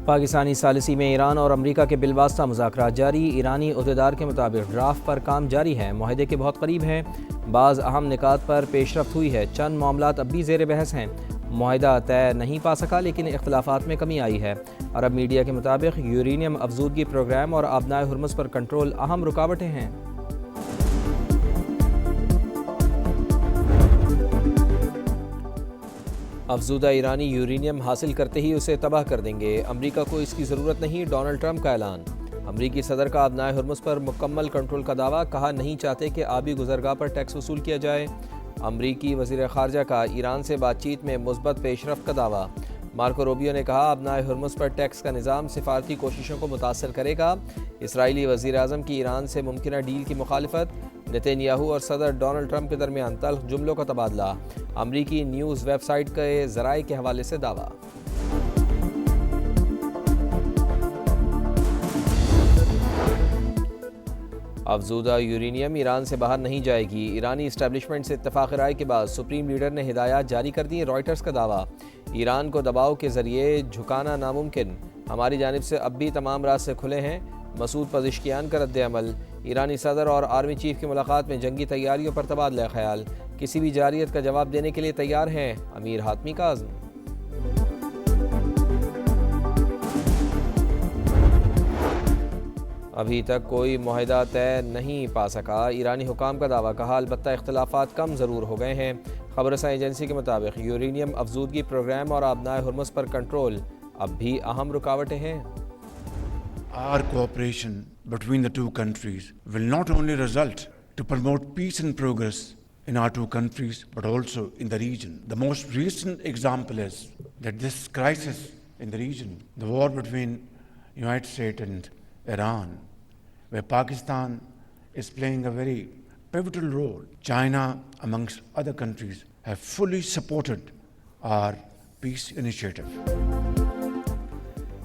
پاکستانی ثالثی میں ایران اور امریکہ کے بالواسطہ مذاکرات جاری۔ ایرانی عہدیدار کے مطابق ڈرافٹ پر کام جاری ہے، معاہدے کے بہت قریب ہیں، بعض اہم نکات پر پیش رفت ہوئی ہے، چند معاملات اب بھی زیر بحث ہیں، معاہدہ طے نہیں پا سکا لیکن اختلافات میں کمی آئی ہے۔ عرب میڈیا کے مطابق یورینیم افزودگی پروگرام اور آبنائے ہرمز پر کنٹرول اہم رکاوٹیں ہیں۔ افزودہ ایرانی یورینیم حاصل کرتے ہی اسے تباہ کر دیں گے، امریکہ کو اس کی ضرورت نہیں، ڈونلڈ ٹرمپ کا اعلان۔ امریکی صدر کا آبنائے ہرمز پر مکمل کنٹرول کا دعویٰ، کہا نہیں چاہتے کہ آبی گزرگاہ پر ٹیکس وصول کیا جائے۔ امریکی وزیر خارجہ کا ایران سے بات چیت میں مثبت پیش رفت کا دعویٰ۔ مارکو روبیو نے کہا آبنائے ہرمز پر ٹیکس کا نظام سفارتی کوششوں کو متاثر کرے گا۔ اسرائیلی وزیر اعظم کی ایران سے ممکنہ ڈیل کی مخالفت، نتن یاہو اور صدر ڈونلڈ ٹرمپ کے درمیان تلخ جملوں کا تبادلہ، امریکی نیوز ویب سائٹ کے ذرائع کے حوالے سے دعویٰ۔ افزودہ یورینیم ایران سے باہر نہیں جائے گی، ایرانی اسٹیبلشمنٹ سے اتفاق رائے کے بعد سپریم لیڈر نے ہدایات جاری کر دی۔ رائٹرز کا دعویٰ، ایران کو دباؤ کے ذریعے جھکانا ناممکن، ہماری جانب سے اب بھی تمام راستے کھلے ہیں۔ مسعود پزشکیان کا رد عمل، ایرانی صدر اور آرمی چیف کی ملاقات میں جنگی تیاریوں پر تبادلہ خیال، کسی بھی جارحیت کا جواب دینے کے لیے تیار ہیں، امیر حاتمی کا عزم۔ ابھی تک کوئی معاہدہ طے نہیں پا سکا، ایرانی حکام کا دعویٰ، کہا البتہ اختلافات کم ضرور ہو گئے ہیں۔ خبر رساں ایجنسی کے مطابق یورینیم افزودگی پروگرام اور آبنائے ہرمز پر کنٹرول اب بھی اہم رکاوٹیں ہیں۔ Our cooperation between the two countries will not only result to promote peace and progress in our two countries, but also in the region. The most recent example is that this crisis in the region, the war between United States and Iran, where Pakistan is playing a very pivotal role. China, amongst other countries, have fully supported our peace initiative.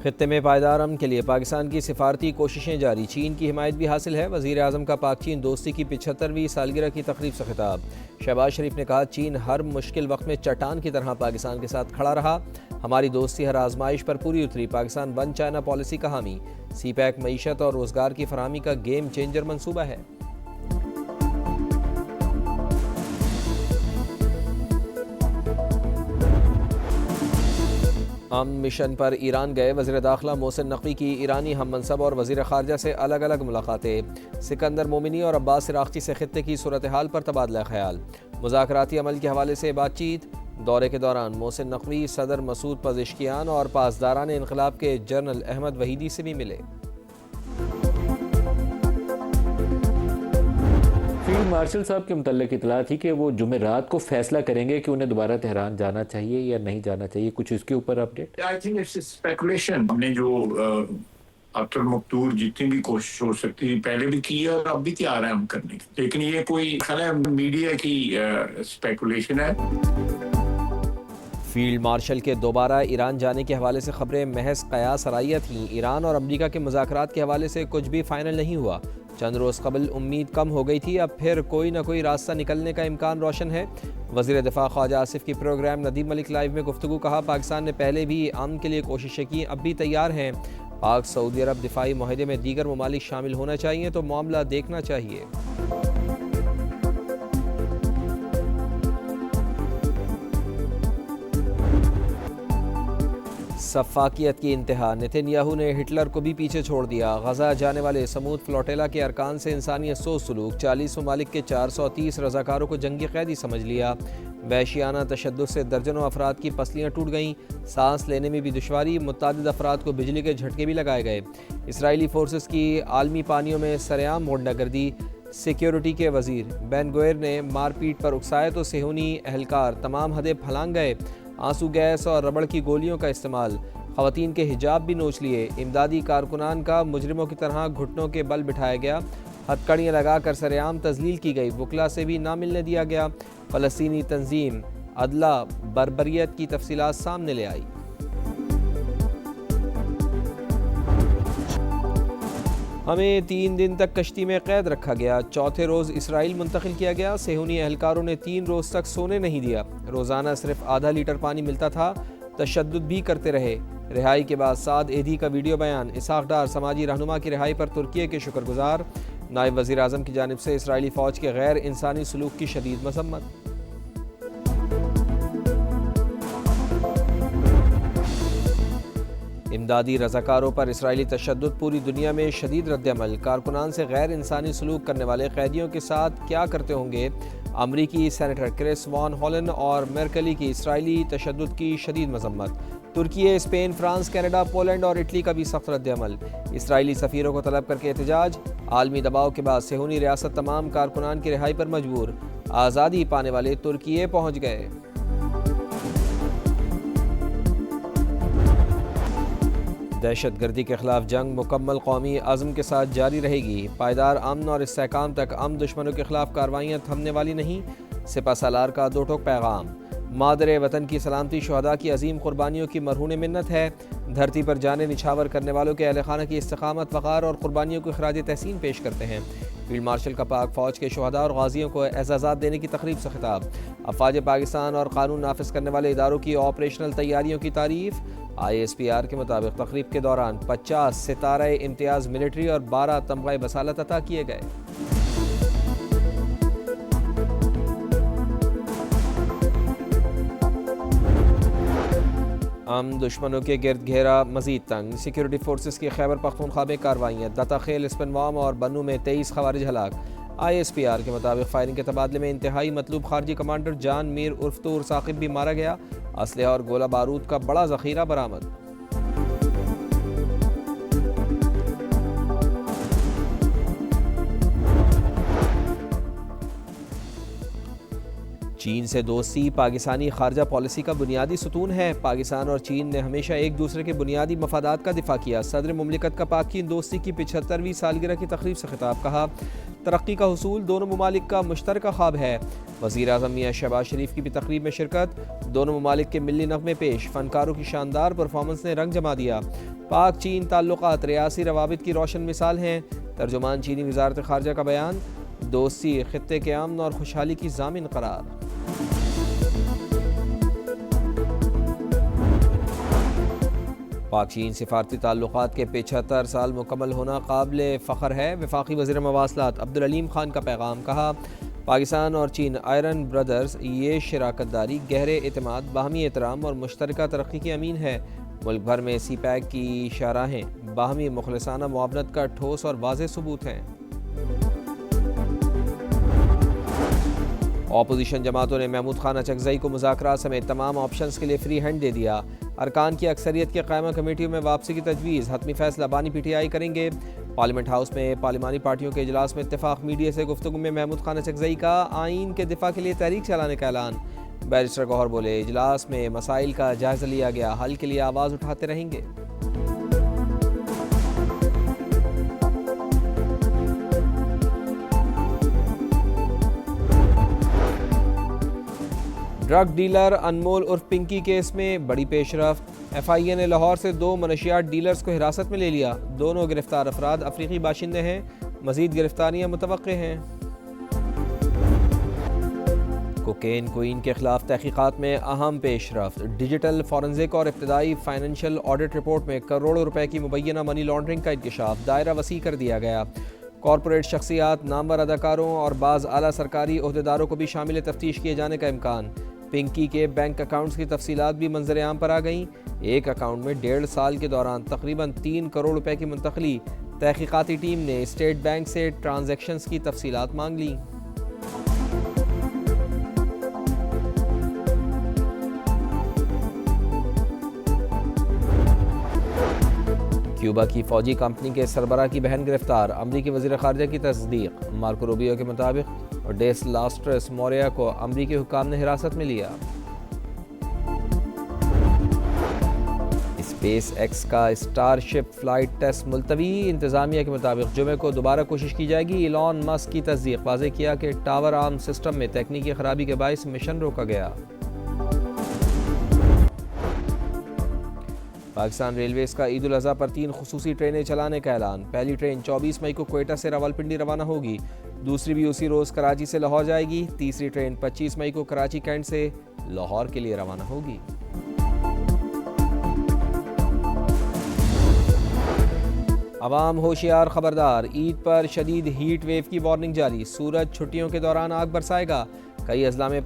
خطے میں پائیدار امن کے لیے پاکستان کی سفارتی کوششیں جاری، چین کی حمایت بھی حاصل ہے۔ وزیر اعظم کا پاک چین دوستی کی 75ویں سالگرہ کی تقریب سے خطاب، شہباز شریف نے کہا چین ہر مشکل وقت میں چٹان کی طرح پاکستان کے ساتھ کھڑا رہا، ہماری دوستی ہر آزمائش پر پوری اتری، پاکستان ون چائنا پالیسی کا حامی، سی پیک معیشت اور روزگار کی فراہمی کا گیم چینجر منصوبہ ہے۔ امن مشن پر ایران گئے وزیر داخلہ محسن نقوی کی ایرانی ہم منصب اور وزیر خارجہ سے الگ الگ ملاقاتیں، سکندر مومنی اور عباس سراغچی سے خطے کی صورتحال پر تبادلہ خیال، مذاکراتی عمل کے حوالے سے بات چیت۔ دورے کے دوران محسن نقوی صدر مسعود پزشکیان اور پاسداران انقلاب کے جنرل احمد وحیدی سے بھی ملے۔ فیلڈ مارشل صاحب کے متعلق اطلاع تھی کہ وہ جمعرات کو فیصلہ کریں گے کہ انہیں دوبارہ تہران جانا چاہیے یا نہیں جانا چاہیے، کچھ اس کے اوپر update? I think it's speculation. ہم نے جو اختر مقتول جتنی بھی کوشش ہو سکتی تھی پہلے بھی کی ہے اور اب بھی تیار ہیں ہم کرنے کی، لیکن یہ کوئی میڈیا کی اسپیکولیشن ہے۔ فیلڈ مارشل کے دوبارہ ایران جانے کے حوالے سے خبریں محض قیاس آرائیہ تھیں، ایران اور امریکہ کے مذاکرات کے حوالے سے کچھ بھی فائنل نہیں ہوا، چند روز قبل امید کم ہو گئی تھی، اب پھر کوئی نہ کوئی راستہ نکلنے کا امکان روشن ہے۔ وزیر دفاع خواجہ آصف کی پروگرام ندیم ملک لائیو میں گفتگو، کہا پاکستان نے پہلے بھی امن کے لیے کوششیں کی، اب بھی تیار ہیں، پاک سعودی عرب دفاعی معاہدے میں دیگر ممالک شامل ہونا چاہیے تو معاملہ دیکھنا چاہیے۔ سفاکیت کی انتہا، نتن یاہو نے ہٹلر کو بھی پیچھے چھوڑ دیا، غزہ جانے والے سمود فلوٹیلا کے ارکان سے انسانیت سوز سلوک، 40 ممالک کے 430 رضاکاروں کو جنگی قیدی سمجھ لیا، وحشیانہ تشدد سے درجنوں افراد کی پسلیاں ٹوٹ گئیں، سانس لینے میں بھی دشواری، متعدد افراد کو بجلی کے جھٹکے بھی لگائے گئے، اسرائیلی فورسز کی عالمی پانیوں میں سرعام موڑنا گردی، سیکیورٹی کے وزیر بین گوئر نے مار پیٹ پر اکسائے تو صہیونی اہلکار تمام حدیں پھلانگ گئے، آنسو گیس اور ربڑ کی گولیوں کا استعمال، خواتین کے حجاب بھی نوچ لیے، امدادی کارکنان کا مجرموں کی طرح گھٹنوں کے بل بٹھایا گیا، ہتھکڑیاں لگا کر سرعام تذلیل کی گئی، وکلا سے بھی نہ ملنے دیا گیا، فلسطینی تنظیم عدلہ بربریت کی تفصیلات سامنے لے آئی۔ ہمیں 3 دن تک کشتی میں قید رکھا گیا، چوتھے روز اسرائیل منتقل کیا گیا، صہیونی اہلکاروں نے 3 روز تک سونے نہیں دیا، روزانہ صرف آدھا لیٹر پانی ملتا تھا، تشدد بھی کرتے رہے، رہائی کے بعد سعد ایدھی کا ویڈیو بیان، اسحاق ڈار سماجی رہنما کی رہائی پر ترکیے کے شکر گزار، نائب وزیر اعظم کی جانب سے اسرائیلی فوج کے غیر انسانی سلوک کی شدید مذمت۔ امدادی رضاکاروں پر اسرائیلی تشدد، پوری دنیا میں شدید رد عمل، کارکنان سے غیر انسانی سلوک کرنے والے قیدیوں کے ساتھ کیا کرتے ہوں گے؟ امریکی سینیٹر کرس وان ہولن اور مرکلی کی اسرائیلی تشدد کی شدید مذمت۔ ترکی، اسپین، فرانس، کینیڈا، پولینڈ اور اٹلی کا بھی سخت رد عمل، اسرائیلی سفیروں کو طلب کر کے احتجاج۔ عالمی دباؤ کے بعد صہیونی ریاست تمام کارکنان کی رہائی پر مجبور، آزادی پانے والے ترکی پہنچ گئے۔ دہشت گردی کے خلاف جنگ مکمل قومی عزم کے ساتھ جاری رہے گی، پائیدار امن اور استحکام تک امن دشمنوں کے خلاف کارروائیاں تھمنے والی نہیں، سپہ سالار کا دو ٹوک پیغام۔ مادر وطن کی سلامتی شہداء کی عظیم قربانیوں کی مرہون منت ہے، دھرتی پر جانیں نچھاور کرنے والوں کے اہل خانہ کی استقامت، وقار اور قربانیوں کو خراج تحسین پیش کرتے ہیں۔ فیلڈ مارشل کا پاک فوج کے شہداء اور غازیوں کو اعزازات دینے کی تقریب سے خطاب، افواج پاکستان اور قانون نافذ کرنے والے اداروں کی آپریشنل تیاریوں کی تعریف۔ ISPR کے مطابق تقریب کے دوران 50 ستارہ امتیاز ملٹری اور 12 تمغہ بصالت عطا کیے گئے۔ دشمنوں کے گرد گھیرا مزید تنگ، سیکیورٹی فورسز کی خیبر پختونخوا میں کارروائیاں، دتا خیل، اسپنوام اور بنو میں 23 خوارج ہلاک۔ ISPR کے مطابق فائرنگ کے تبادلے میں انتہائی مطلوب خارجی کمانڈر جان میر عرف طور ثاقب بھی مارا گیا، اسلحہ اور گولہ بارود کا بڑا ذخیرہ برآمد۔ چین سے دوستی پاکستانی خارجہ پالیسی کا بنیادی ستون ہے، پاکستان اور چین نے ہمیشہ ایک دوسرے کے بنیادی مفادات کا دفاع کیا۔ صدر مملکت کا پاک چین دوستی کی 75ویں سالگرہ کی تقریب سے خطاب، کہا ترقی کا حصول دونوں ممالک کا مشترکہ خواب ہے۔ وزیر اعظم میاں شہباز شریف کی بھی تقریب میں شرکت، دونوں ممالک کے ملی نغمے پیش، فنکاروں کی شاندار پرفارمنس نے رنگ جما دیا۔ پاک چین تعلقات ریاسی روابط کی روشن مثال ہیں، ترجمان چینی وزارت خارجہ کا بیان، دوستی خطے کے امن اور خوشحالی کی ضامن قرار۔ پاک چین سفارتی تعلقات کے 75 سال مکمل ہونا قابل فخر ہے، وفاقی وزیر مواصلات عبدالعلیم خان کا پیغام، کہا پاکستان اور چین آئرن برادرز، یہ شراکت داری گہرے اعتماد، باہمی احترام اور مشترکہ ترقی کی امین ہے۔ ملک بھر میں سی پیک کی شاہراہیں باہمی مخلصانہ معاونت کا ٹھوس اور واضح ثبوت ہیں۔ اپوزیشن جماعتوں نے محمود خان اچکزئی کو مذاکرات سمیت تمام آپشنز کے لیے فری ہینڈ دے دیا، ارکان کی اکثریت کے قائمہ کمیٹیوں میں واپسی کی تجویز، حتمی فیصلہ بانی PTI کریں گے۔ پارلیمنٹ ہاؤس میں پارلیمانی پارٹیوں کے اجلاس میں اتفاق، میڈیا سے گفتگو میں محمود خان اچکزئی کا آئین کے دفاع کے لیے تحریک چلانے کا اعلان۔ بیرسٹر گوہر بولے، اجلاس میں مسائل کا جائزہ لیا گیا، حل کے لیے آواز اٹھاتے رہیں گے۔ ڈرگ ڈیلر انمول عرف پنکی کیس میں بڑی پیش رفت، FIA نے لاہور سے 2 منشیات ڈیلرز کو حراست میں لے لیا، دونوں گرفتار افراد افریقی باشندے ہیں، مزید گرفتاریاں متوقع ہیں۔ کوکین کوئین کے خلاف تحقیقات میں اہم پیش رفت، ڈیجیٹل فورنزک اور ابتدائی فائنینشل آڈٹ رپورٹ میں کروڑوں روپے کی مبینہ منی لانڈرنگ کا انکشاف، دائرہ وسیع کر دیا گیا۔ کارپوریٹ شخصیات، نامور اداکاروں اور بعض اعلیٰ سرکاری عہدیداروں کو بھی شامل تفتیش کیے جانے کا امکان۔ پنکی کے بینک اکاؤنٹس کی تفصیلات بھی منظر عام پر آ گئیں، ایک اکاؤنٹ میں 1.5 سال کے دوران تقریباً 3 کروڑ روپے کی منتقلی۔ تحقیقاتی ٹیم نے اسٹیٹ بینک سے ٹرانزیکشنز کی تفصیلات مانگ لیں۔ کیوبا کی فوجی کمپنی کے سربراہ کی بہن گرفتار، امریکی وزیر خارجہ کی تصدیق۔ مارکو روبیو کے مطابق ڈیس لاسٹرس موریا کو امریکی حکام نے حراست میں لیا۔ اسپیس ایکس کا اسٹار شپ فلائٹ ٹیسٹ ملتوی، انتظامیہ کے مطابق جمعے کو دوبارہ کوشش کی جائے گی۔ ایلون مسک کی تصدیق، واضح کیا کہ ٹاور آرم سسٹم میں تکنیکی خرابی کے باعث مشن روکا گیا۔ پاکستان ریلویز کا عید الاضحیٰ پر 3 خصوصی ٹرینیں چلانے کا اعلان، پہلی ٹرین 24 مئی کو کوئٹہ سے راولپنڈی روانہ ہوگی، دوسری بھی اسی روز کراچی سے لاہور جائے گی، تیسری ٹرین 25 مئی کو کراچی کینٹ سے لاہور کے لیے روانہ ہوگی۔ عوام ہوشیار خبردار، عید پر شدید ہیٹ ویو کی وارننگ جاری، سورج چھٹیوں کے دوران آگ برسائے گا، کئی اضلاع میں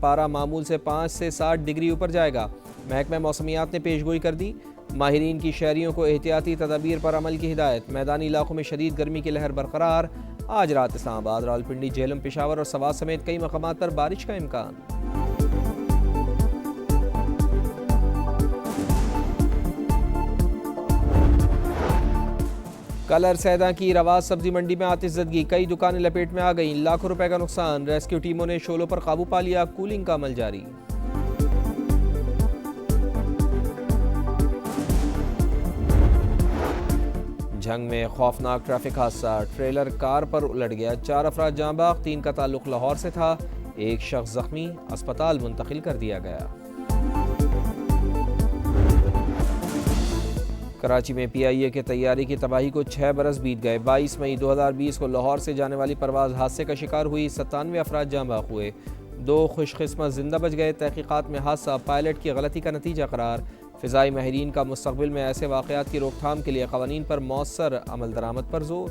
پارہ معمول سے 5 سے 60 ڈگری اوپر جائے گا۔ محکمہ موسمیات نے پیشگوئی کر دی، ماہرین کی شہریوں کو احتیاطی تدابیر پر عمل کی ہدایت۔ میدانی علاقوں میں شدید گرمی کی لہر برقرار، آج رات اسلام آباد، راولپنڈی، جہلم، پشاور اور سوات سمیت کئی مقامات پر بارش کا امکان۔ کلر سیداں کی رواس سبزی منڈی میں آتش زدگی، کئی دکانیں لپیٹ میں آ گئیں، لاکھوں روپے کا نقصان، ریسکیو ٹیموں نے شعلوں پر قابو پا لیا، کولنگ کا عمل جاری۔ جھنگ میں خوفناک ٹریفک حادثہ، ٹریلر کار پر الٹ گیا، 4 افراد جاں باغ، 3 کا تعلق لاہور سے تھا، ایک شخص زخمی، اسپتال منتقل کر دیا گیا۔ کراچی میں پی آئی اے کے طیارے کی تباہی کو 6 برس بیت گئے، 22 مئی 2020 کو لاہور سے جانے والی پرواز حادثے کا شکار ہوئی، 97 افراد جاں باغ ہوئے، 2 خوش قسمت زندہ بچ گئے۔ تحقیقات میں حادثہ پائلٹ کی غلطی کا نتیجہ قرار، فضائی ماہرین کا مستقبل میں ایسے واقعات کی روک تھام کے لیے قوانین پر مؤثر عمل درآمد پر زور۔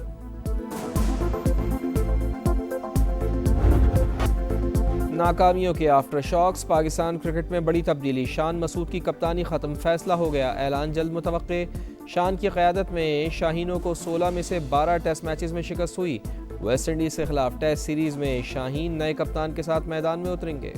ناکامیوں کے آفٹر شاکس، پاکستان کرکٹ میں بڑی تبدیلی، شان مسعود کی کپتانی ختم، فیصلہ ہو گیا، اعلان جلد متوقع۔ شان کی قیادت میں شاہینوں کو 16 میں سے 12 ٹیسٹ میچز میں شکست ہوئی، ویسٹ انڈیز کے خلاف ٹیسٹ سیریز میں شاہین نئے کپتان کے ساتھ میدان میں اتریں گے۔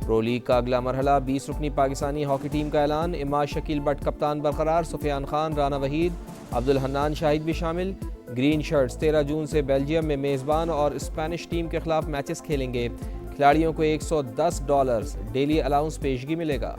پرو لیگ کا اگلا مرحلہ، 20 رکنی پاکستانی ہاکی ٹیم کا اعلان، اماد شکیل بٹ کپتان برقرار، سفیان خان، رانا وحید، عبدالحنان شاہد بھی شامل۔ گرین شرٹس 13 جون سے بیلجیم میں میزبان اور اسپینش ٹیم کے خلاف میچز کھیلیں گے، کھلاڑیوں کو $110 ڈیلی الاؤنس پیشگی ملے گا۔